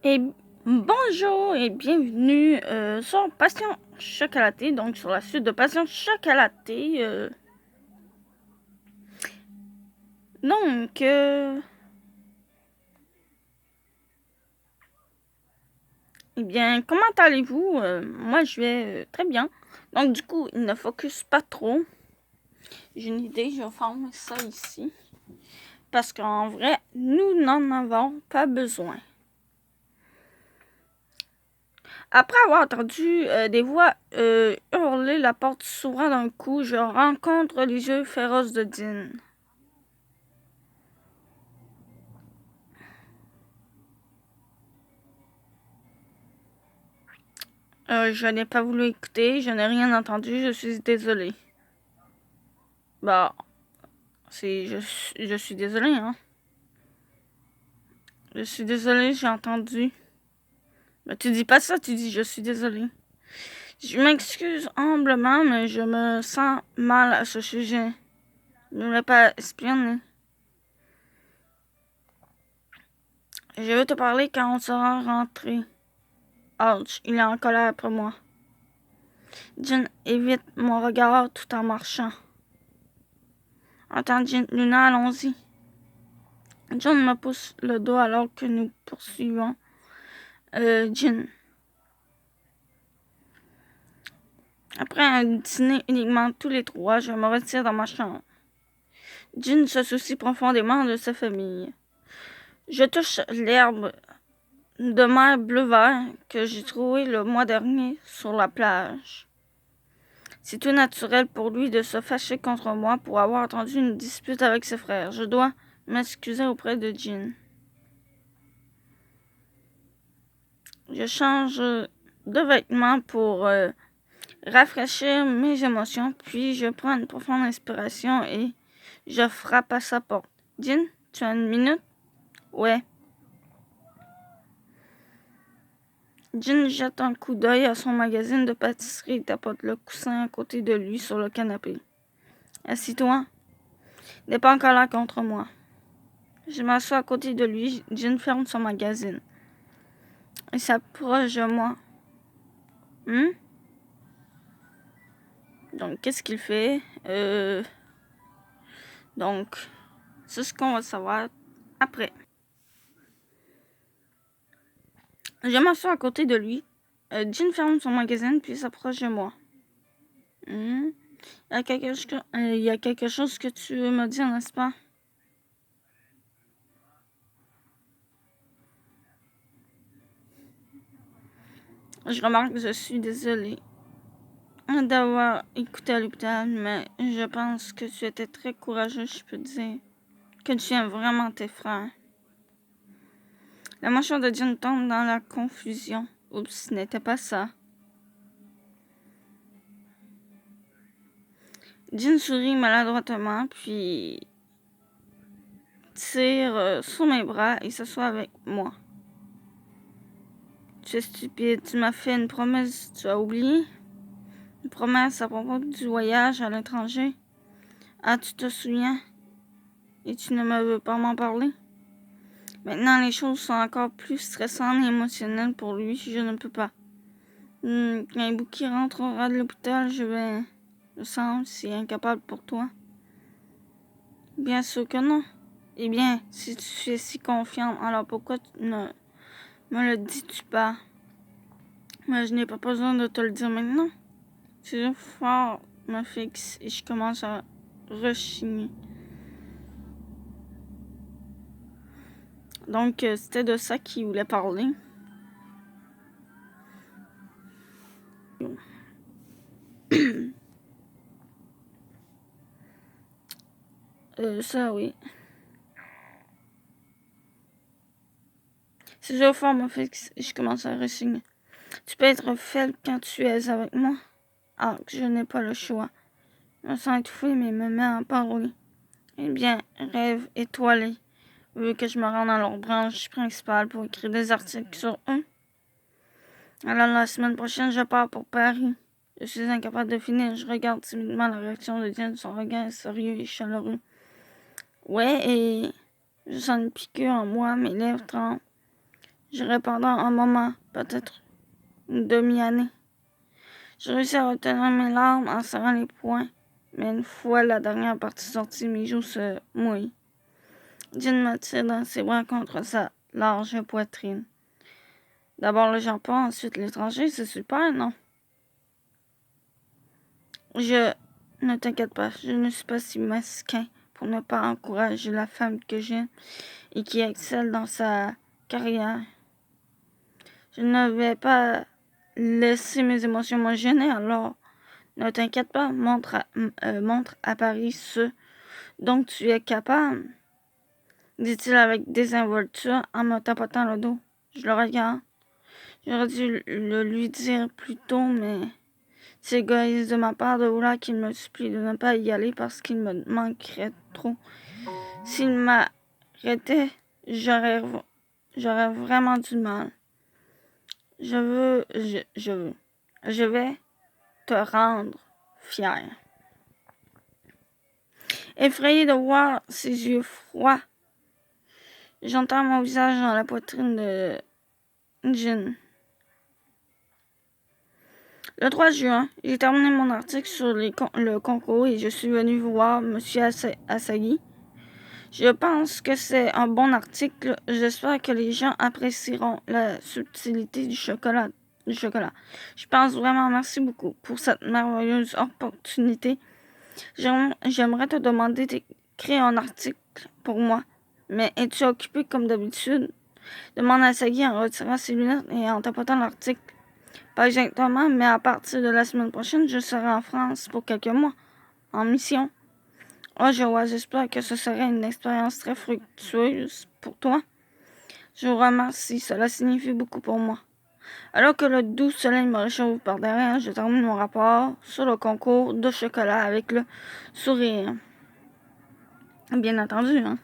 Et bonjour et bienvenue sur Passion Chocolatée, donc sur la suite de Passion Chocolatée. Donc, eh bien, comment allez-vous? Moi, je vais très bien. Donc, du coup, il ne focus pas trop. J'ai une idée, je vais fermer ça ici. Parce qu'en vrai, nous n'en avons pas besoin. Après avoir entendu des voix hurler, la porte s'ouvrant d'un coup, je rencontre les yeux féroces de Dean. Je n'ai pas voulu écouter, je n'ai rien entendu, je suis désolée. Bah, je suis désolée, hein. Je suis désolée, j'ai entendu. Mais tu dis pas ça, tu dis je suis désolée. Je m'excuse humblement, mais je me sens mal à ce sujet. Je ne voulais pas espionner. Je vais te parler quand on sera rentré. Ouch, il est en colère après moi. Jin évite mon regard tout en marchant. Attends, Jin, Luna, allons-y. John me pousse le dos alors que nous poursuivons Jin. Après un dîner uniquement tous les trois, je me retire dans ma chambre. Jin se soucie profondément de sa famille. Je touche l'herbe de mer bleu-vert que j'ai trouvée le mois dernier sur la plage. C'est tout naturel pour lui de se fâcher contre moi pour avoir entendu une dispute avec ses frères. Je dois m'excuser auprès de Jin. Je change de vêtements pour rafraîchir mes émotions, puis je prends une profonde inspiration et je frappe à sa porte. Jin, tu as une minute? Ouais. Jin jette un coup d'œil à son magazine de pâtisserie et tapote le coussin à côté de lui sur le canapé. Assis-toi. N'est pas encore là contre moi. Je m'assois à côté de lui. Jin ferme son magazine. Il s'approche de moi. Donc, qu'est-ce qu'il fait? Donc, c'est ce qu'on va savoir après. Je m'assois à côté de lui. Jin ferme son magazine puis s'approche de moi. Il y a quelque chose que tu veux me dire, n'est-ce pas? Je remarque que je suis désolée d'avoir écouté à l'hôpital, mais je pense que tu étais très courageux, je peux te dire. Que tu aimes vraiment tes frères. La mâchoire de Jin tombe dans la confusion. Oups, ce n'était pas ça. Jin sourit maladroitement, puis tire sur mes bras et s'assoit avec moi. Tu es stupide, tu m'as fait une promesse, tu as oublié? Une promesse à propos du voyage à l'étranger. Ah, tu te souviens? Et tu ne me veux pas m'en parler? Maintenant, les choses sont encore plus stressantes et émotionnelles pour lui, je ne peux pas. Quand Ibuki rentrera de l'hôpital, je sens si incapable pour toi. Bien sûr que non. Eh bien, si tu es si confiante, alors pourquoi tu ne me le dis-tu pas? Mais je n'ai pas besoin de te le dire maintenant. Ses yeux forts me fixent et je commence à rechigner. Donc, c'était de ça qu'il voulait parler. Ça, oui. Ses yeux forts me fixent et je commence à rechigner. Tu peux être faible quand tu es avec moi. Ah, que je n'ai pas le choix. Je me sens étouffée, mais me met à parler. Eh bien, rêve étoilé. Vu que je me rende dans leur branche principale pour écrire des articles sur eux. Alors, la semaine prochaine, je pars pour Paris. Je suis incapable de finir. Je regarde timidement la réaction de Diane. Son regard est sérieux et chaleureux. Ouais, et je sens une piqûre en moi. Mes lèvres tremblent. J'irai pendant un moment, peut-être une demi-année. J'ai réussi à retenir mes larmes en serrant les poings, mais une fois la dernière partie sortie, mes joues se mouillent. Jean me tire dans ses bras contre sa large poitrine. D'abord le Japon, ensuite l'étranger, c'est super, non? Ne t'inquiète pas, je ne suis pas si mesquin pour ne pas encourager la femme que j'aime et qui excelle dans sa carrière. Je ne vais pas laisser mes émotions me gêner, alors ne t'inquiète pas, montre à Paris ce dont tu es capable, dit-il avec désinvolture en me tapotant le dos. Je le regarde. J'aurais dû le lui dire plus tôt, mais c'est égoïste de ma part de vouloir qu'il me supplie de ne pas y aller parce qu'il me manquerait trop. S'il m'arrêtait, j'aurais vraiment du mal. Je vais te rendre fier. Effrayé de voir ses yeux froids, j'entends mon visage dans la poitrine de Jean. Le 3 juin, j'ai terminé mon article sur le concours et je suis venu voir M. Asagi. Je pense que c'est un bon article. J'espère que les gens apprécieront la subtilité du chocolat. Je pense vraiment merci beaucoup pour cette merveilleuse opportunité. J'aimerais te demander d'écrire un article pour moi. Mais es-tu occupé comme d'habitude? Demande Asagi en retirant ses lunettes et en tapotant l'article. Pas exactement, mais à partir de la semaine prochaine, je serai en France pour quelques mois, en mission. Oh, j'espère que ce serait une expérience très fructueuse pour toi. Je vous remercie, cela signifie beaucoup pour moi. Alors que le doux soleil me réchauffe par derrière, je termine mon rapport sur le concours de chocolat avec le sourire. Bien entendu, hein.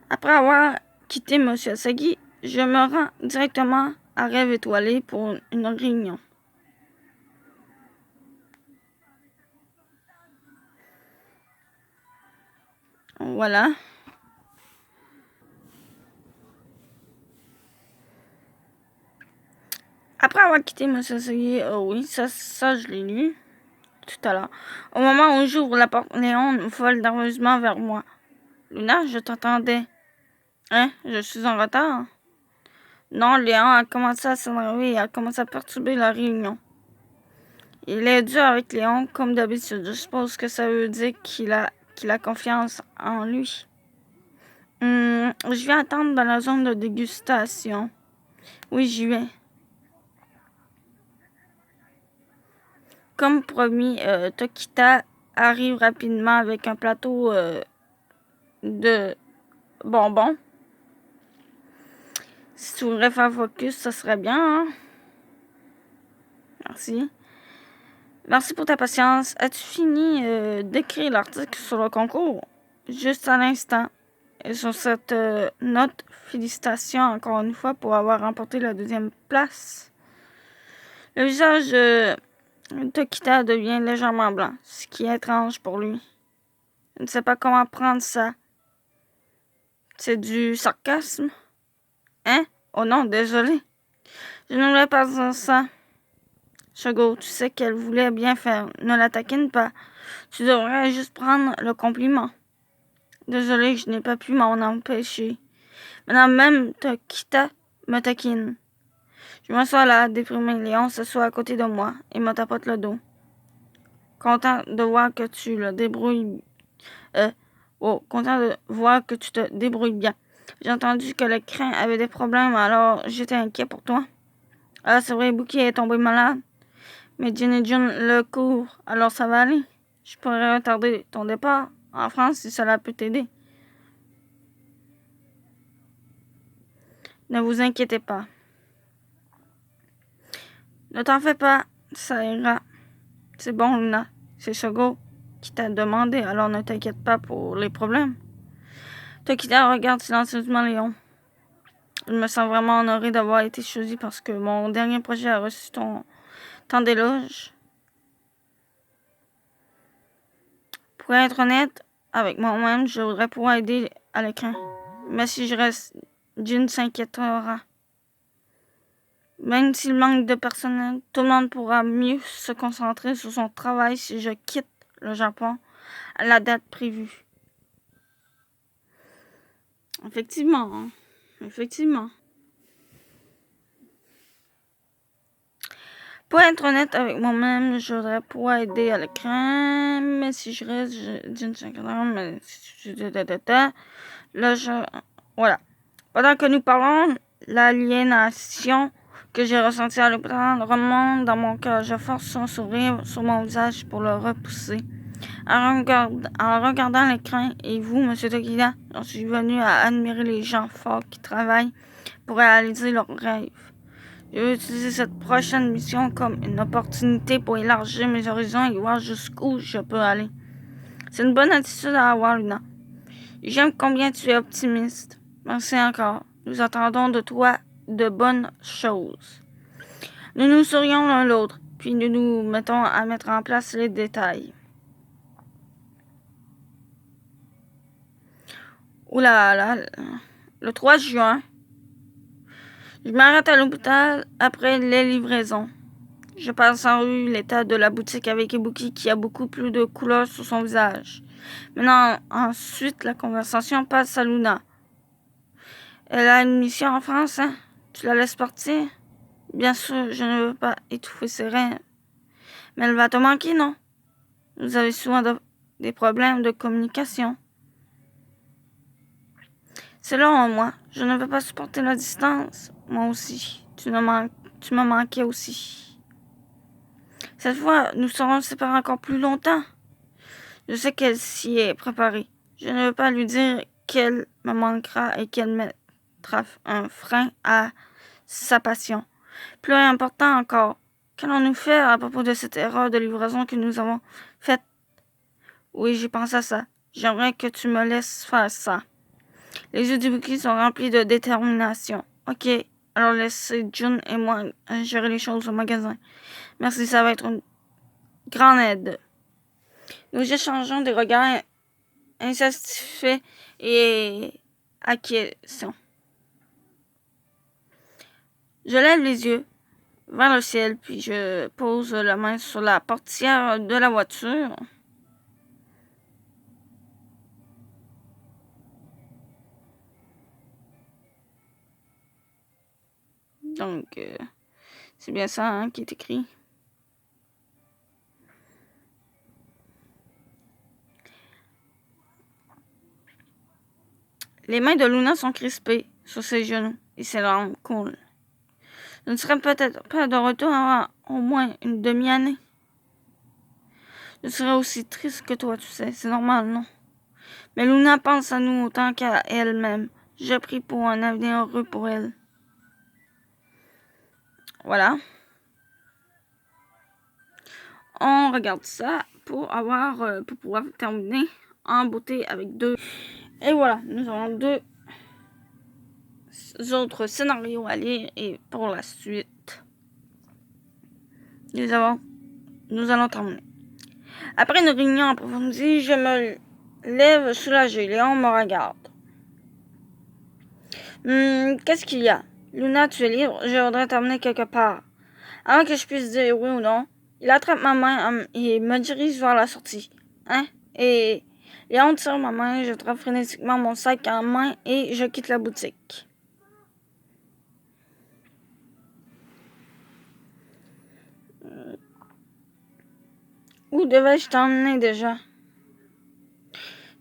Après avoir quitté M. Asagi, je me rends directement à Rêve Étoilé pour une réunion. Voilà. Après avoir quitté M. Asagi, oui, ça je l'ai lu tout à l'heure. Au moment où j'ouvre la porte, Léon vole nerveusement vers moi. Luna, je t'attendais. Hein? Je suis en retard? Non, Léon a commencé à s'énerver et a commencé à perturber la réunion. Il est dur avec Léon, comme d'habitude. Je suppose que ça veut dire qu'il a confiance en lui. Je vais attendre dans la zone de dégustation. Oui, j'y vais. Comme promis, Tokita arrive rapidement avec un plateau de bonbons. Si tu voudrais faire focus, ça serait bien, hein? Merci. Merci pour ta patience. As-tu fini d'écrire l'article sur le concours? Juste à l'instant. Et sur cette note, félicitations encore une fois pour avoir remporté la 2e place. Le visage de Tokita devient légèrement blanc, ce qui est étrange pour lui. Je ne sais pas comment prendre ça. C'est du sarcasme? Hein? Oh non, désolé. Je ne voulais pas dire ça. Shogo, tu sais qu'elle voulait bien faire. Ne la taquine pas. Tu devrais juste prendre le compliment. Désolé, je n'ai pas pu m'en empêcher. Maintenant même Tokita me taquine. Je m'assois là, déprimé. Léon s'assoit à côté de moi et me tapote le dos. Content de voir que tu te débrouilles bien. J'ai entendu que le crin avait des problèmes, alors j'étais inquiet pour toi. Ah, c'est vrai, Buki est tombé malade. Mais Jin et Jun le courent, alors ça va aller. Je pourrais retarder ton départ en France si cela peut t'aider. Ne vous inquiétez pas. Ne t'en fais pas, ça ira. C'est bon, Luna. C'est Shogo qui t'a demandé, alors ne t'inquiète pas pour les problèmes. Tokita regarde silencieusement Léon. Je me sens vraiment honoré d'avoir été choisi parce que mon dernier projet a reçu tant d'éloges. Pour être honnête avec moi-même, je voudrais pouvoir aider à l'écran. Mais si je reste Jin s'inquiétera. Même s'il manque de personnel, tout le monde pourra mieux se concentrer sur son travail si je quitte le Japon à la date prévue. Effectivement, hein. Effectivement. Pour être honnête avec moi-même, je voudrais pouvoir aider à l'écran, mais si je reste, je dis une seconde, mais là, voilà. Pendant que nous parlons, l'aliénation que j'ai ressentie à l'hôpital remonte dans mon cœur. Je force un sourire sur mon visage pour le repousser. En regardant l'écran, et vous, M. Tokida, j'en suis venu à admirer les gens forts qui travaillent pour réaliser leurs rêves. Je vais utiliser cette prochaine mission comme une opportunité pour élargir mes horizons et voir jusqu'où je peux aller. C'est une bonne attitude à avoir, Luna. J'aime combien tu es optimiste. Merci encore. Nous attendons de toi de bonnes choses. Nous nous sourions l'un l'autre, puis nous nous mettons à mettre en place les détails. Oula là, le 3 juin, je m'arrête à l'hôpital après les livraisons. Je passe en rue l'état de la boutique avec Ibuki qui a beaucoup plus de couleurs sur son visage. Maintenant, ensuite, la conversation passe à Luna. Elle a une mission en France, hein? Tu la laisses partir? Bien sûr, je ne veux pas étouffer ses rêves. Mais elle va te manquer, non? Vous avez souvent des problèmes de communication. Selon moi, je ne veux pas supporter la distance. Moi aussi, tu me manquais aussi. Cette fois, nous serons séparés encore plus longtemps. Je sais qu'elle s'y est préparée. Je ne veux pas lui dire qu'elle me manquera et qu'elle mettra un frein à sa passion. Plus important encore, qu'allons-nous faire à propos de cette erreur de livraison que nous avons faite? Oui, j'ai pensé à ça. J'aimerais que tu me laisses faire ça. Les yeux d'Ibuki sont remplis de détermination. Ok, alors laissez Jun et moi gérer les choses au magasin. Merci, ça va être une grande aide. Nous échangeons des regards insatisfaits et acquiescents. Je lève les yeux vers le ciel, puis je pose la main sur la portière de la voiture. Donc, c'est bien ça hein, qui est écrit. Les mains de Luna sont crispées sur ses genoux et ses larmes coulent. Je ne serai peut-être pas de retour avant au moins une demi-année. Je serai aussi triste que toi, tu sais, c'est normal, non? Mais Luna pense à nous autant qu'à elle-même. Je prie pour un avenir heureux pour elle. Voilà. On regarde ça pour pouvoir terminer en beauté avec deux. Et voilà, nous avons deux autres scénarios à lire et pour la suite, nous allons terminer. Après une réunion approfondie, je me lève soulagé. Léon me regarde. Qu'est-ce qu'il y a? Luna, tu es libre? Je voudrais t'emmener quelque part. Avant que je puisse dire oui ou non, il attrape ma main et me dirige vers la sortie. Hein? Et Léon tire ma main, je trappe frénétiquement mon sac en main et je quitte la boutique. Où devais-je t'emmener déjà?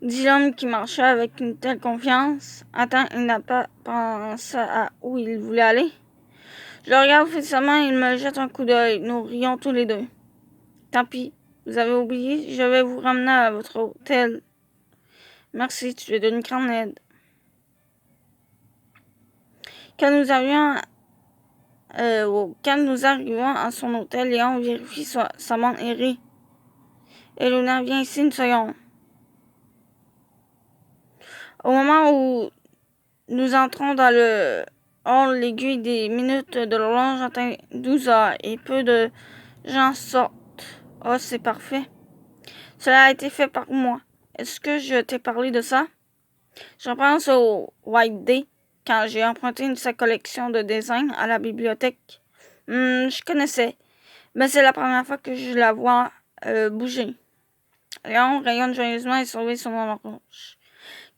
Dit l'homme qui marchait avec une telle confiance. Attends, il n'a pas pensé à où il voulait aller. Je le regarde fixement et il me jette un coup d'œil. Nous rions tous les deux. Tant pis, vous avez oublié, je vais vous ramener à votre hôtel. Merci, tu es d'une grande aide. Quand nous arrivons à son hôtel, Léon vérifie sa montre et rit. Et Luna, viens ici une seconde. Au moment où nous entrons dans le hall, l'aiguille des minutes de l'horloge atteint 12 heures et peu de gens sortent. Oh, c'est parfait. Cela a été fait par moi. Est-ce que je t'ai parlé de ça? Je pense au White Day quand j'ai emprunté sa collection de dessins à la bibliothèque. Je connaissais, mais c'est la première fois que je la vois bouger. Léon rayonne joyeusement et surveille son horloge.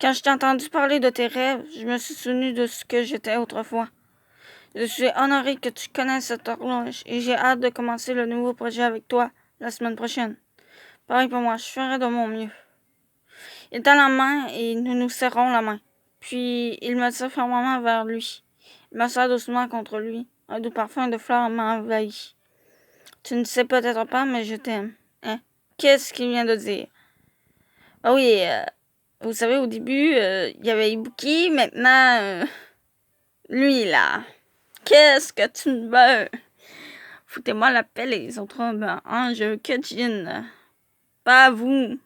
Quand je t'ai entendu parler de tes rêves, je me suis souvenu de ce que j'étais autrefois. Je suis honoré que tu connaisses cette horloge et j'ai hâte de commencer le nouveau projet avec toi la semaine prochaine. Pareil pour moi, je ferai de mon mieux. Il tend la main et nous nous serrons la main. Puis il me tire fermement vers lui. Il m'assoit doucement contre lui. Un doux parfum de fleurs m'a envahi. Tu ne sais peut-être pas, mais je t'aime. Hein? Qu'est-ce qu'il vient de dire? Ah oui, vous savez, au début, il y avait Ibuki, maintenant, lui, là. Qu'est-ce que tu me veux? Foutez-moi la paix, les autres hommes, hein, je veux que Jin. Pas vous.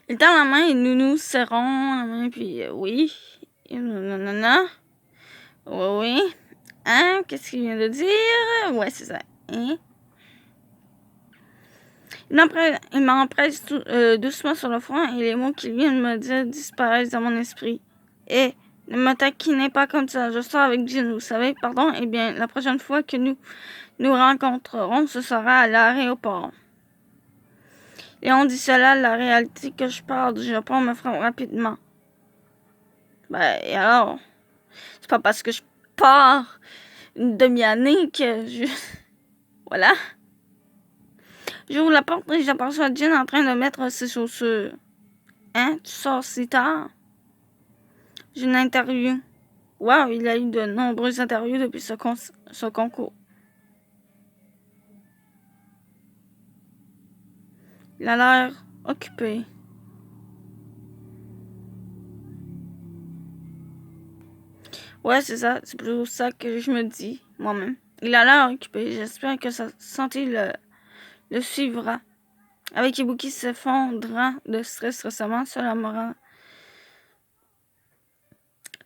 Il tend la main et nous nous serrons la main, puis oui. Non. Oui. Hein? Qu'est-ce qu'il vient de dire? Ouais, c'est ça. Hein? Il m'empresse doucement sur le front et les mots qu'il vient de me dire disparaissent dans mon esprit. Et ne me taquinez pas comme ça. Je sors avec Jin, vous savez. Pardon? Eh bien, la prochaine fois que nous nous rencontrerons, ce sera à l'aéroport. Et on dit cela, la réalité que je pars du Japon me frappe rapidement. Et alors? C'est pas parce que je pars une demi-année que je... Voilà. J'ouvre la porte et j'aperçois Jin en train de mettre ses chaussures. Hein? Tu sors si tard? J'ai une interview. Wow, il a eu de nombreuses interviews depuis ce concours. Il a l'air occupé. Ouais, c'est ça. C'est plutôt ça que je me dis moi-même. Il a l'air occupé. J'espère que sa santé le suivra. Avec Ibuki s'effondrant de stress récemment, cela me rend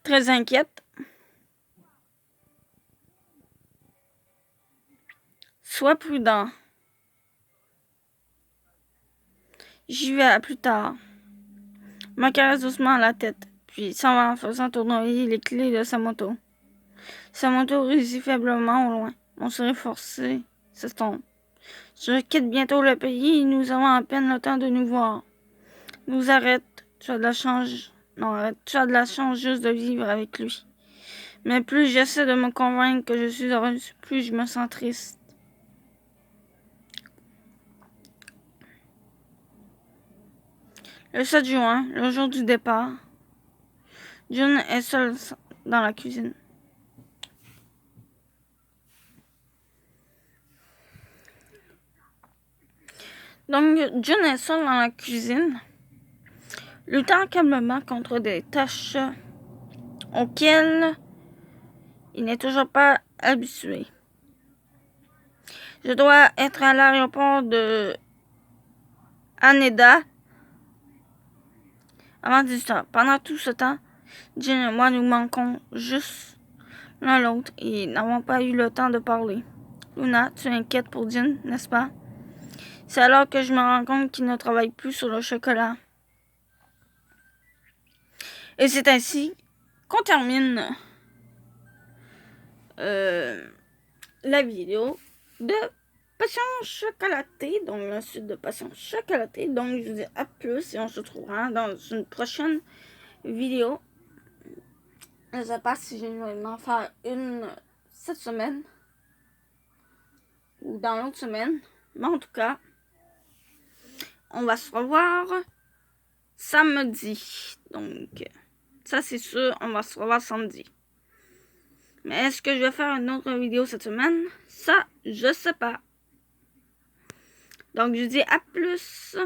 très inquiète. Sois prudent. J'y vais à plus tard. Il me caresse doucement la tête, puis s'en va en faisant tournoyer les clés de sa moto. Sa moto rugit faiblement au loin. Mon sourire forcé s'estompe. Je quitte bientôt le pays et nous avons à peine le temps de nous voir. Nous arrête. Tu as de la chance. Non, arrête. Tu as de la chance juste de vivre avec lui. Mais plus j'essaie de me convaincre que je suis heureuse, plus je me sens triste. Le 7 juin, le jour du départ, Jun est seule dans la cuisine. Donc, Jun est seul dans la cuisine, luttant calmement contre des tâches auxquelles il n'est toujours pas habitué. Je dois être à l'aéroport de Haneda avant 18h. Pendant tout ce temps, Jin et moi nous manquons juste l'un l'autre et n'avons pas eu le temps de parler. Luna, tu es inquiète pour Jin, n'est-ce pas? C'est alors que je me rends compte qu'il ne travaille plus sur le chocolat. Et c'est ainsi qu'on termine la vidéo de Passion chocolatée, donc la suite de Passion chocolatée. Donc je vous dis à plus et on se retrouvera dans une prochaine vidéo. Je ne sais pas si je vais en faire une cette semaine ou dans l'autre semaine, mais en tout cas, on va se revoir samedi. Donc, ça c'est sûr, on va se revoir samedi. Mais est-ce que je vais faire une autre vidéo cette semaine? Ça, je sais pas. Donc, je dis à plus.